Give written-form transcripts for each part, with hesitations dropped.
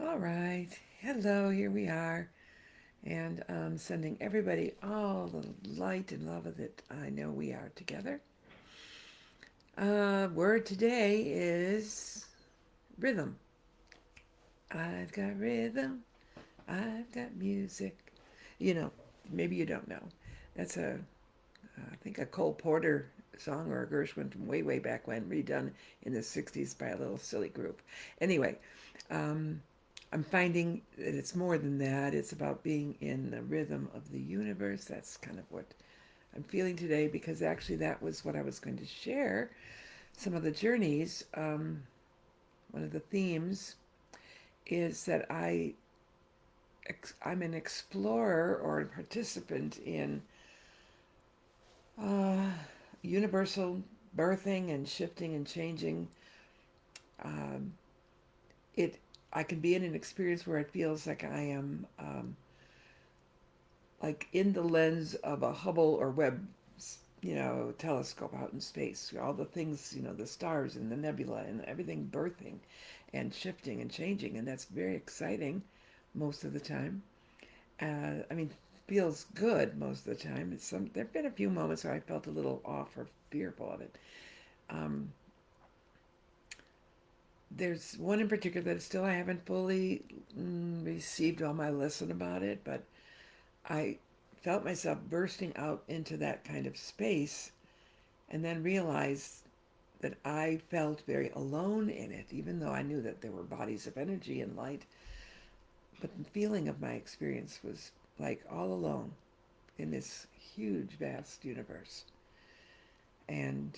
All right. Hello, here we are. And sending everybody all the light and love that I know we are together. Word today is rhythm. I've got rhythm. I've got music. You know, maybe you don't know. That's I think a Cole Porter song or a Gershwin from way, way back when, redone in the 60s by a little silly group. Anyway, um, I'm finding that it's more than that. It's about being in the rhythm of the universe. That's kind of what I'm feeling today because actually that was what I was going to share. Some of the journeys, one of the themes is that I'm an explorer or a participant in uh, universal birthing and shifting and changing. Um, it I can be in an experience where it feels like I am like in the lens of a Hubble or Webb, telescope out in space. All the things, the stars and the nebula and everything birthing and shifting and changing, and that's very exciting most of the time. I mean, feels good most of the time. There've been a few moments where I felt a little off or fearful of it. Um, there's one in particular that still I haven't fully received all my lesson about it, but I felt myself bursting out into that kind of space and then realized that I felt very alone in it, even though I knew that there were bodies of energy and light. But the feeling of my experience was like all alone in this huge, vast universe. And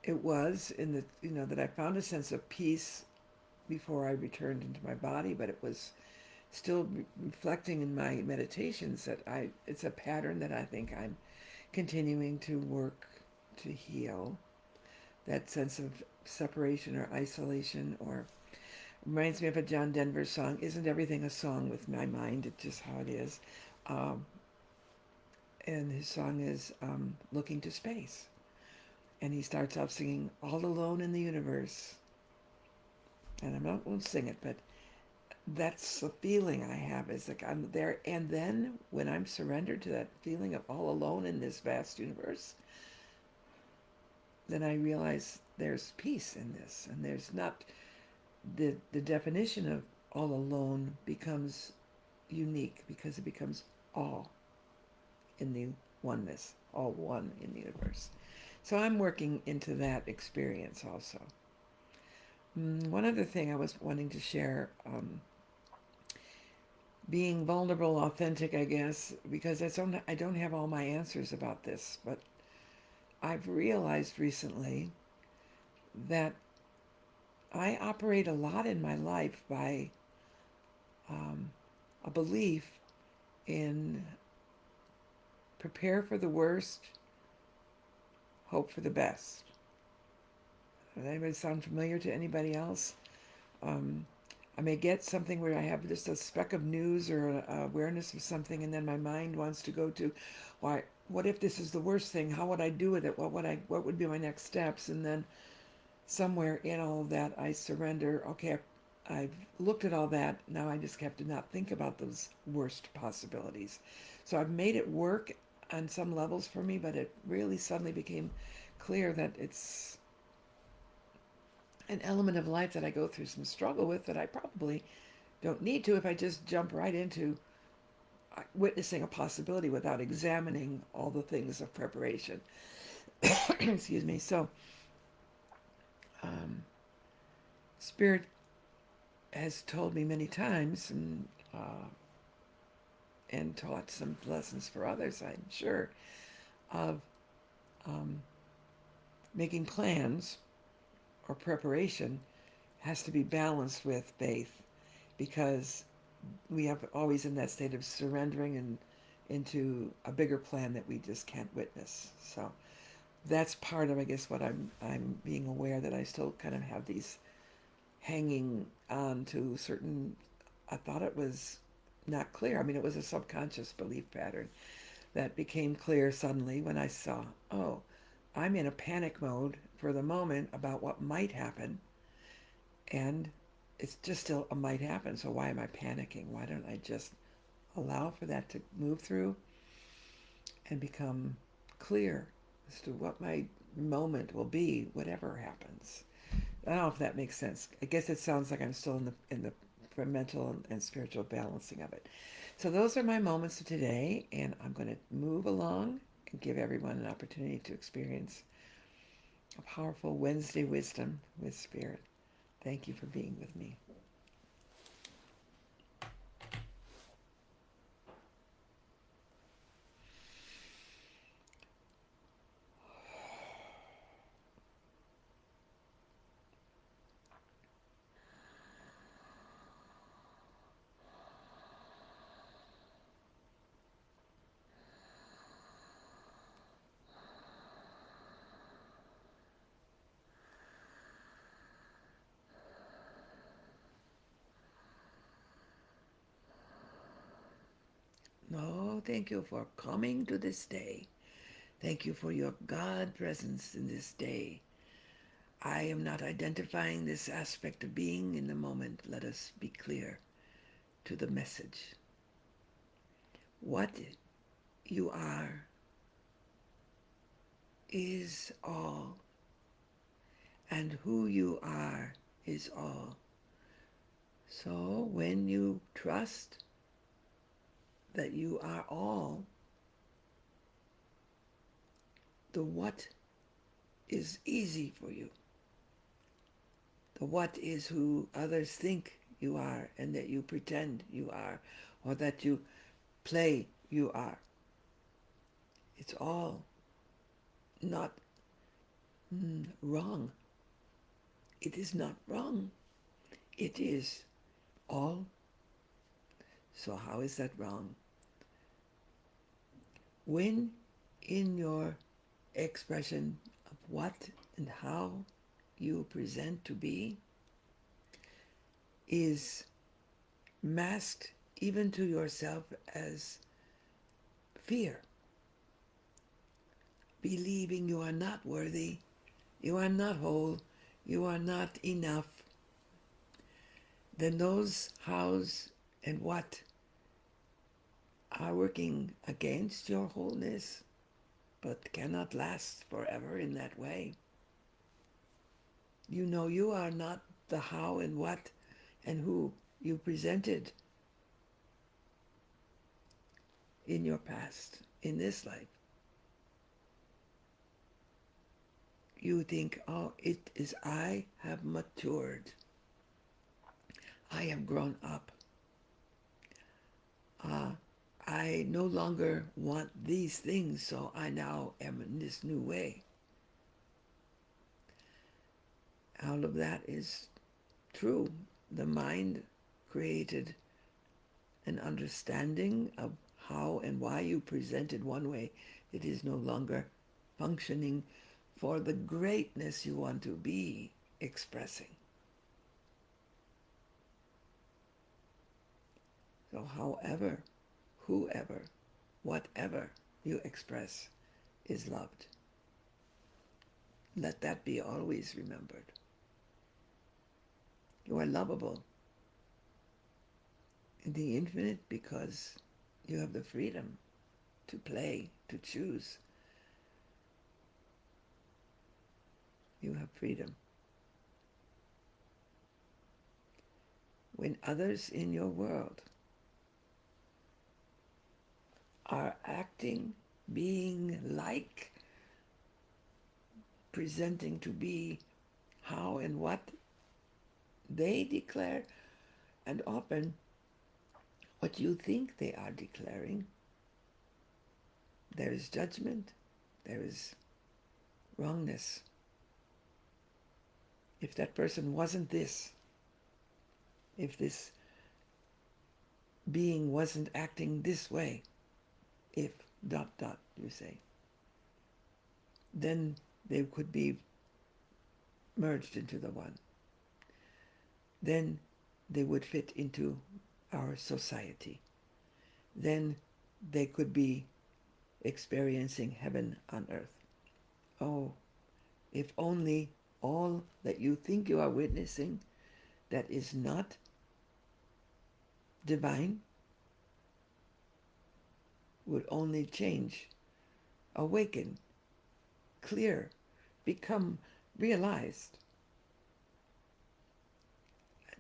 it was in the, that I found a sense of peace before I returned into my body, but it was still reflecting in my meditations that it's a pattern that I think I'm continuing to work to heal. That sense of separation or isolation, or reminds me of a John Denver song, Isn't Everything a Song with My Mind? It's just how it is. Um, and his song is Looking to Space. And he starts off singing All Alone in the Universe. And won't sing it, but that's the feeling I have, is like I'm there. And then when I'm surrendered to that feeling of all alone in this vast universe, then I realize there's peace in this. And there's not the definition of all alone becomes unique because it becomes all in the oneness, all one in the universe. So I'm working into that experience also. One other thing I was wanting to share, being vulnerable, authentic, I guess, because I don't have all my answers about this, but I've realized recently that I operate a lot in my life by um, a belief in prepare for the worst, hope for the best. Does anybody sound familiar to anybody else? Um, I may get something where I have just a speck of news or awareness of something, and then my mind wants to go to, why? What if this is the worst thing? How would I do with it? What would be my next steps? And then somewhere in all of that, I surrender. Okay, I've looked at all that. Now I just have to not think about those worst possibilities. So I've made it work on some levels for me, but it really suddenly became clear that it's an element of life that I go through some struggle with that I probably don't need to if I just jump right into witnessing a possibility without examining all the things of preparation. Excuse me. So, um, Spirit has told me many times and taught some lessons for others, I'm sure, of um, making plans or preparation has to be balanced with faith because we have always in that state of surrendering and into a bigger plan that we just can't witness. So that's part of, I guess, what I'm being aware that I still kind of have these hanging on to certain. I thought it was not clear. I mean, it was a subconscious belief pattern that became clear suddenly when I saw, oh, I'm in a panic mode for the moment about what might happen, and it's just still it might happen. So why am I panicking? Why don't I just allow for that to move through and become clear as to what my moment will be, whatever happens. I don't know if that makes sense. I guess it sounds like I'm still in the mental and spiritual balancing of it. So those are my moments of today, and I'm going to move along and give everyone an opportunity to experience a powerful Wednesday wisdom with Spirit. Thank you for being with me. No, thank you for coming to this day. Thank you for your God presence in this day. I am not identifying this aspect of being in the moment. Let us be clear to the message. What you are is all, and who you are is all. So when you trust that you are all, the what is easy for you. The what is who others think you are and that you pretend you are, or that you play you are. It's all not wrong. It is not wrong. It is all. So how is that wrong? When in your expression of what and how you present to be is masked even to yourself as fear, believing you are not worthy, you are not whole, you are not enough, then those hows and what are working against your wholeness, but cannot last forever in that way. You know you are not the how and what and who you presented in your past, in this life. You think, oh, it is I have matured. I have grown up. I no longer want these things, so I now am in this new way. All of that is true. The mind created an understanding of how and why you presented one way. It is no longer functioning for the greatness you want to be expressing. So however, whoever, whatever you express is loved. Let that be always remembered. You are lovable in the infinite because you have the freedom to play, to choose. You have freedom. When others in your world are acting, being like, presenting to be how and what they declare, and often what you think they are declaring, there is judgment, there is wrongness. If that person wasn't this, if this being wasn't acting this way, if ... you say, then they could be merged into the one. Then they would fit into our society. Then they could be experiencing heaven on earth. Oh, if only all that you think you are witnessing, that is not divine would only change, awaken, clear, become realized,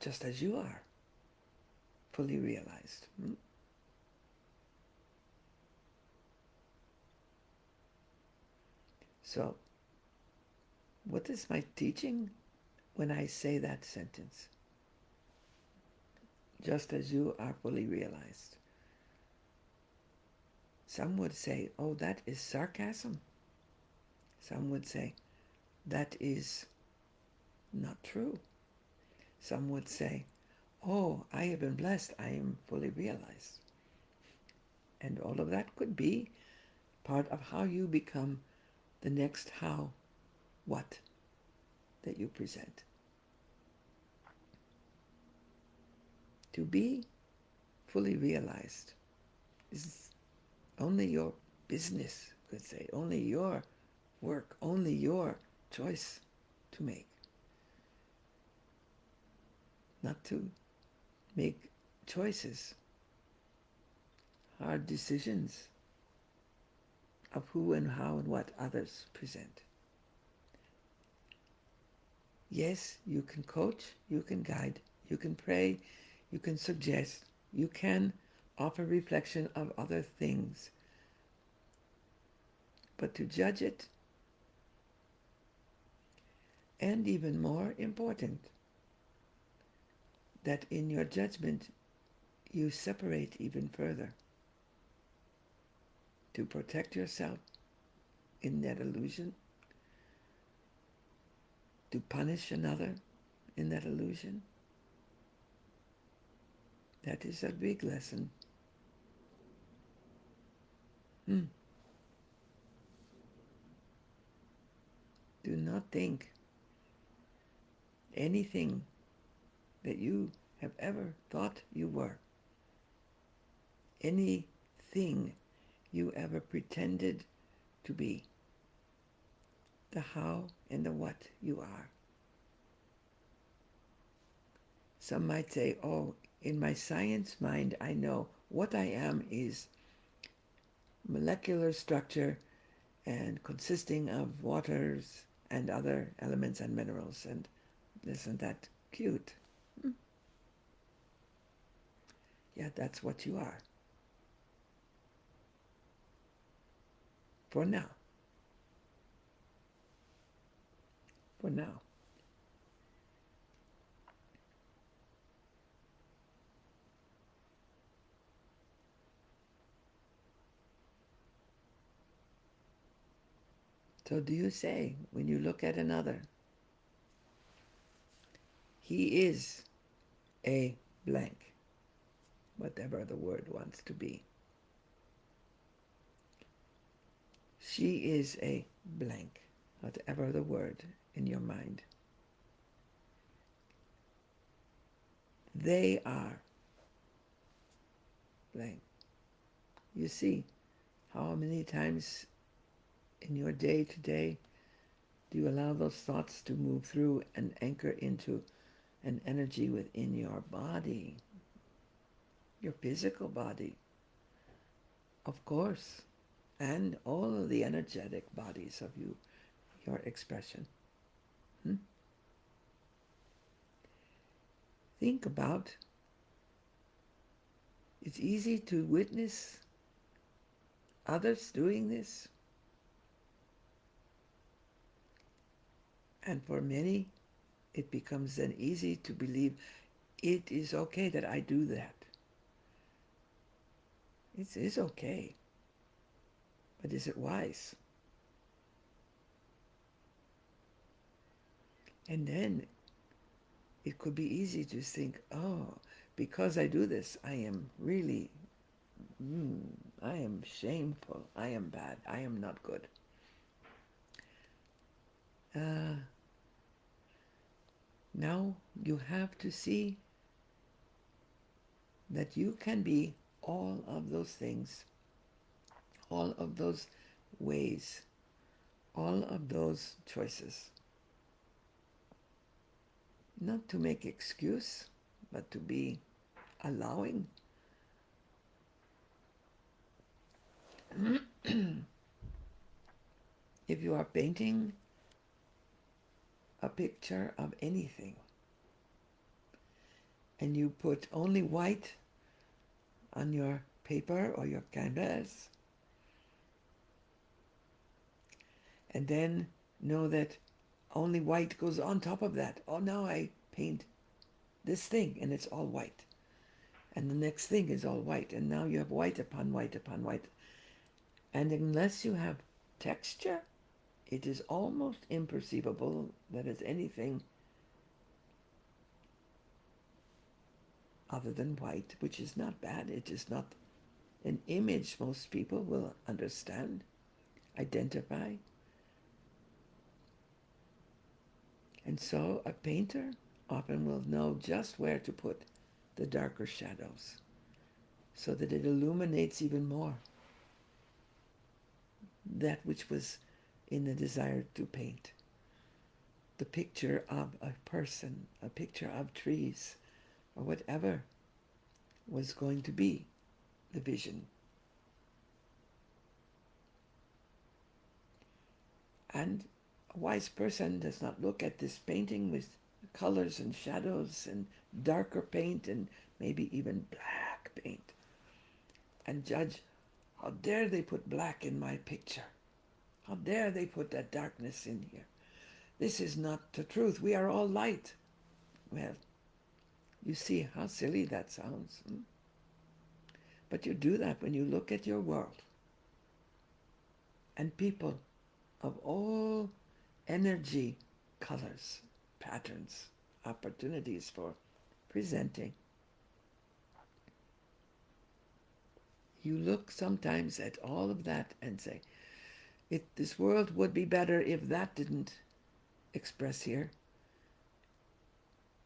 just as you are fully realized. So, what is my teaching when I say that sentence? Just as you are fully realized. Some would say, oh, that is sarcasm. Some would say, that is not true. Some would say, oh, I have been blessed, I am fully realized. And all of that could be part of how you become the next how, what that you present. To be fully realized is only your business, you could say, only your work, only your choice to make. Not to make choices, hard decisions of who and how and what others present. Yes, you can coach, you can guide, you can pray, you can suggest, you can offer reflection of other things. But to judge it, and even more important, that in your judgment you separate even further to protect yourself in that illusion, to punish another in that illusion. That is a big lesson. Do not think anything that you have ever thought you were, anything you ever pretended to be, the how and the what you are. Some might say, oh, in my science mind, I know what I am is molecular structure and consisting of waters and other elements and minerals. And isn't that cute? Yeah, that's what you are. For now. For now. So do you say, when you look at another, he is a blank, whatever the word wants to be. She is a blank, whatever the word in your mind. They are blank. You see how many times in your day-to-day do you allow those thoughts to move through and anchor into an energy within your body, your physical body, of course, and all of the energetic bodies of you, your expression. Think about, it's easy to witness others doing this. And for many, it becomes then easy to believe it is okay that I do that. It is okay. But is it wise? And then it could be easy to think, oh, because I do this, I am really, I am shameful, I am bad, I am not good. Now you have to see that you can be all of those things, all of those ways, all of those choices. not to make excuse, but to be allowing. If you are painting a picture of anything and you put only white on your paper or your canvas, and then know that only white goes on top of that. Oh, now I paint this thing and it's all white. And the next thing is all white. And now you have white upon white upon white. And unless you have texture, it is almost imperceivable that it's anything other than white, which is not bad. It is not an image most people will understand, identify. And so a painter often will know just where to put the darker shadows so that it illuminates even more that which was in the desire to paint. The picture of a person, a picture of trees, or whatever was going to be the vision. And a wise person does not look at this painting with colors and shadows and darker paint and maybe even black paint and judge, how dare they put black in my picture? How dare they put that darkness in here? This is not the truth. We are all light. Well, you see how silly that sounds. But you do that when you look at your world and people of all energy, colors, patterns, opportunities for presenting. You look sometimes at all of that and say, this world would be better if that didn't express here.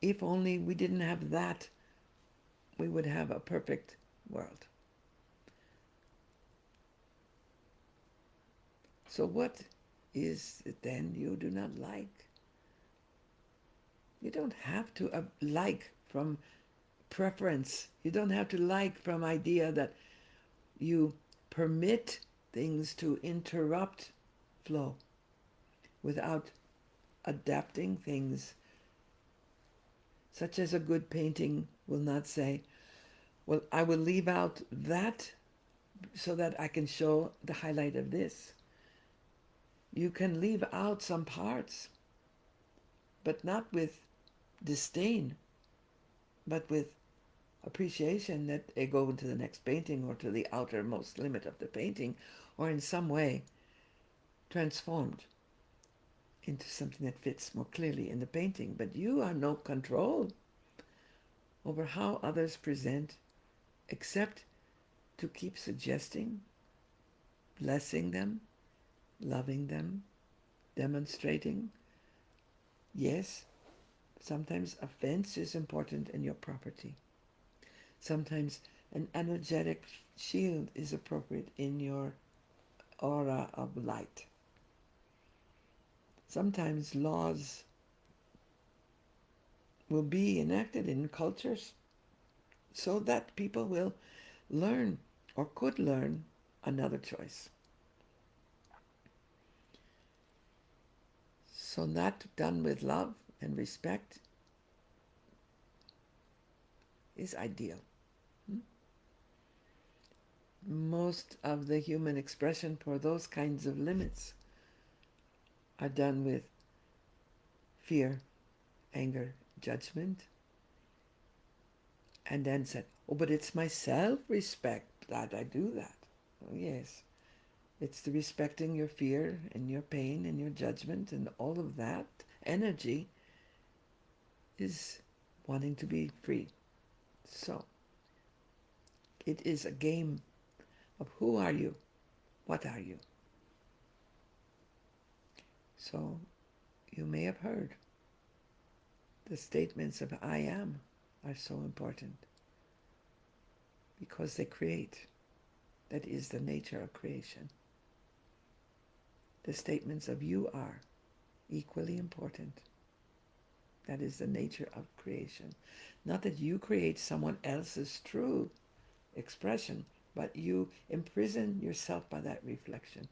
If only we didn't have that, we would have a perfect world. So what is it then you do not like? You don't have to like from preference. You don't have to like from idea that you permit things to interrupt flow without adapting things. Such as a good painting will not say, well, I will leave out that so that I can show the highlight of this. You can leave out some parts, but not with disdain, but with appreciation that they go into the next painting or to the outermost limit of the painting, or in some way transformed into something that fits more clearly in the painting. But you have no control over how others present, except to keep suggesting, blessing them, loving them, demonstrating. Yes, sometimes a fence is important in your property. Sometimes an energetic shield is appropriate in your aura of light. Sometimes laws will be enacted in cultures so that people will learn or could learn another choice. So that done with love and respect is ideal. Most of the human expression for those kinds of limits are done with fear, anger, judgment, and then said, oh, but it's my self-respect that I do that. Oh, yes. It's the respecting your fear and your pain and your judgment, and all of that energy is wanting to be free. So it is a game of who are you? What are you? So you may have heard the statements of I am are so important because they create. That is the nature of creation. The statements of you are equally important. That is the nature of creation. Not that you create someone else's true expression, but you imprison yourself by that reflection.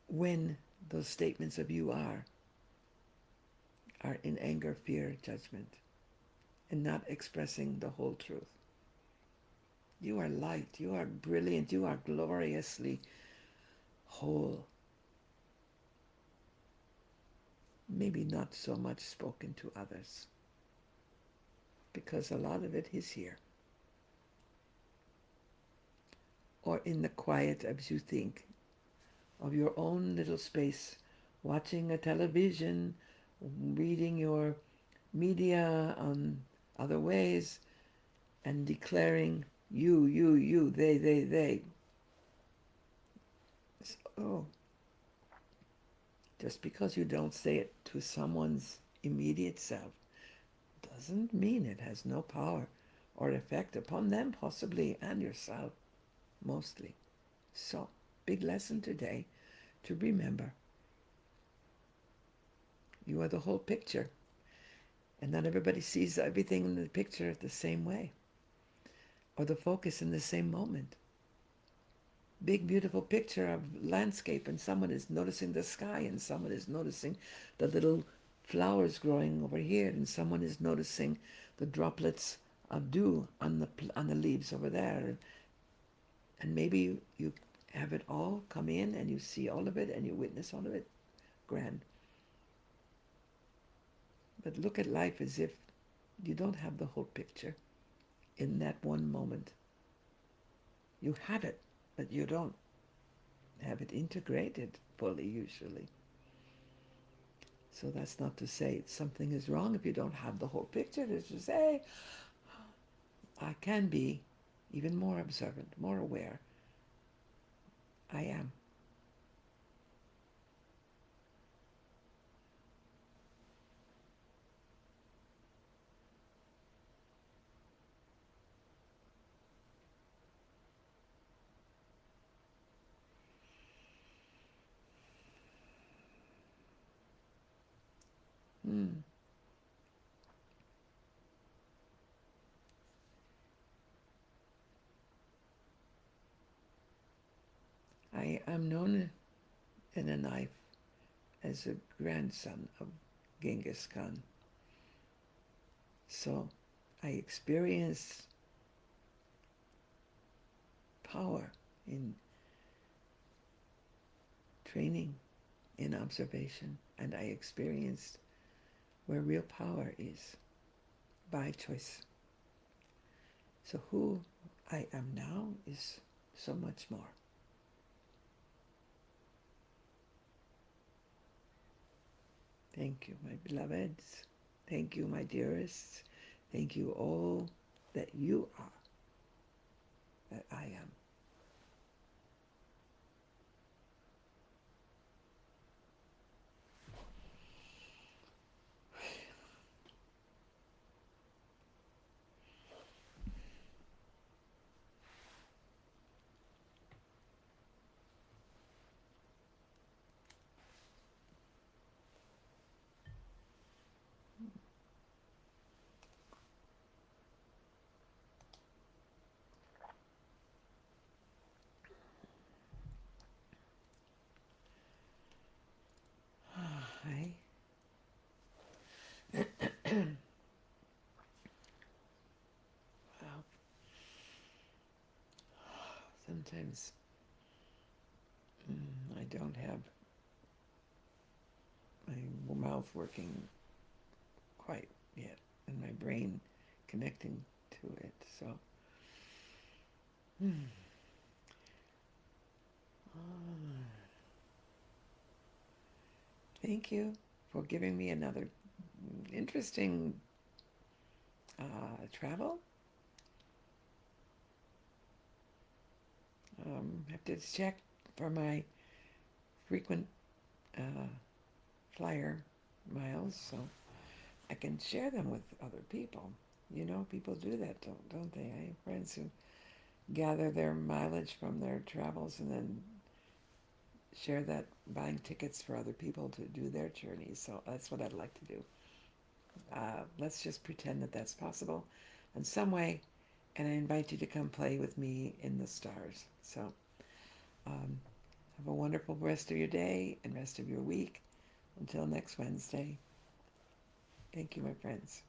When those statements of you are in anger, fear, judgment, and not expressing the whole truth. You are light, you are brilliant, you are gloriously whole. Maybe not so much spoken to others, because a lot of it is here. Or in the quiet, as you think, of your own little space, watching a television, reading your media on other ways, and declaring you, they. So, just because you don't say it to someone's immediate self doesn't mean it has no power or effect upon them, possibly, and yourself, mostly. So, big lesson today to remember. You are the whole picture, and not everybody sees everything in the picture the same way, or the focus in the same moment. Big, beautiful picture of landscape, and someone is noticing the sky, and someone is noticing the little flowers growing over here, and someone is noticing the droplets of dew on the leaves over there. And maybe you have it all come in, and you see all of it, and you witness all of it. Grand. But look at life as if you don't have the whole picture in that one moment. You have it, but you don't have it integrated fully, usually. So that's not to say something is wrong if you don't have the whole picture. It's to say, I can be even more observant, more aware. I am. I am known in a knife as a grandson of Genghis Khan. So I experienced power in training, in observation, and I experienced where real power is by choice. So who I am now is so much more. Thank you, my beloveds. Thank you, my dearest. Thank you all that you are, that I am. Hi. Well, sometimes I don't have my mouth working quite yet, and my brain connecting to it. So, thank you for giving me another interesting travel. Have to check for my frequent flyer miles so I can share them with other people. You know, people do that, don't they? I have friends who gather their mileage from their travels and then share that buying tickets for other people to do their journeys. So that's what I'd like to do. Let's just pretend that that's possible in some way, and I invite you to come play with me in the stars. So um, have a wonderful rest of your day and rest of your week. Until next Wednesday. Thank you, my friends.